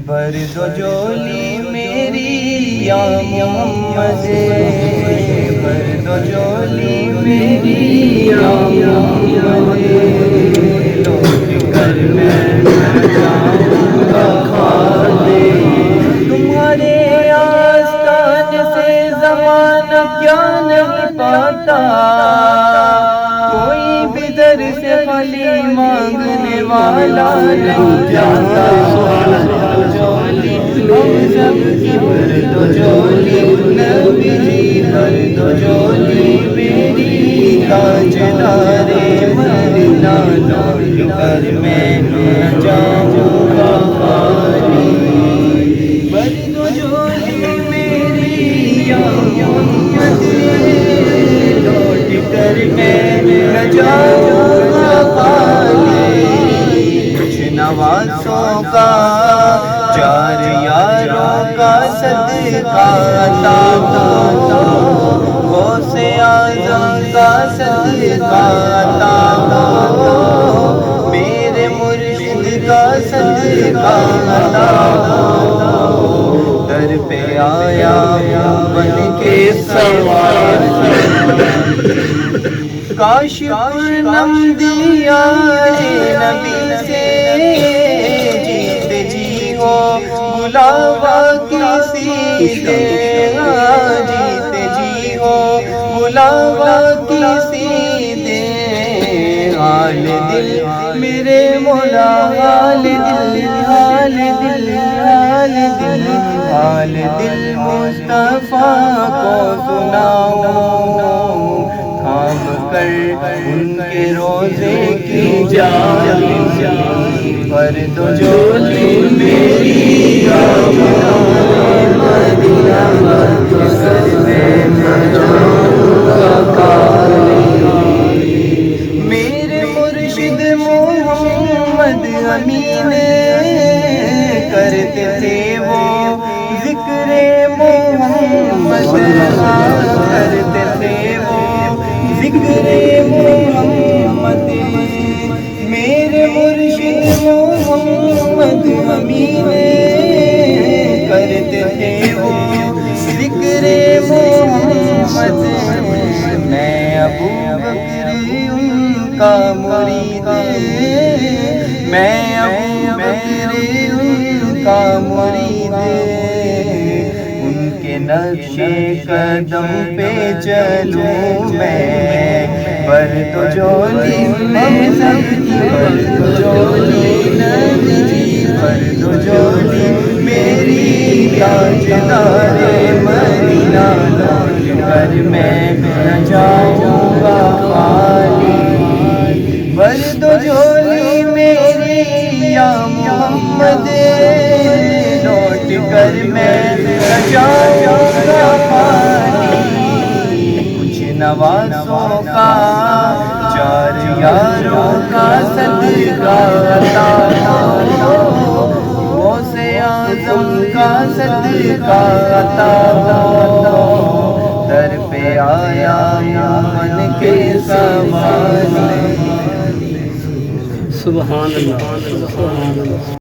برد و جولی میری یا محمد، برد و جولی میری یا محمد، لوٹ کر میں جاؤں گا خالی۔ تمہارے آستان سے زمانہ کیا نہیں پاتا، کوئی بھی در سے خالی مانگنے والا نہیں جاتا۔ سب کی برد و جولی نبی جی، برد و جولی میری تاجدار مدینہ، لوٹ کر میں نہ جاؤں گا خالی۔ برد و جولی میری یا محمد، لوٹ کر میں نہ جاؤں گا خالی۔ کچھ نوازوں کا چار یاروں کا صدقہ عطا دو، غوث اعظم کا صدقہ عطا دو، میرے مرشد کا صدقہ عطا دو۔ در پہ آیا بن کے سوار، کاش پرنم دیا نبی سے بلاوا کسی سے، جیتے جی ہو بلاوا کسی دے۔ حال دل میرے مولا، حال دل، حال دل، حال دل، حال دل مصطفیٰ کو سناؤ، تھام کر ان کے روزے کی جان۔ برد و جولی میری یا مدینہ، سر میں جاؤں گا خالی۔ میرے مرشد محمد امین کرتے تھے وہ ذکر محمد، کرتے تھے وہ ذکر محمد۔ میرے مرشد محمد امین کرتے تھے وہ ذکر محمد۔ میں ابو بکر ان کا مرید، میں ابو بکر ان کا مرید، ان کے نقش قدم پہ چلوں میں۔ برد و جولی میں سب کی برد و جولی نبی جی، برد و جولی میری تاجدار مدینہ، لوٹ کر میں نہ جاؤں گا خالی۔ برد و جولی میری یا محمد، لوٹ کر میں نہ جاؤں گا خالی۔ کچھ نوازوں کا چار یاروں کا صدقہ عطا دو، غوث اعظم کا صدقہ عطا دو۔ در پہ آیا من کے سوال۔ سبحان اللہ، سبحان اللہ۔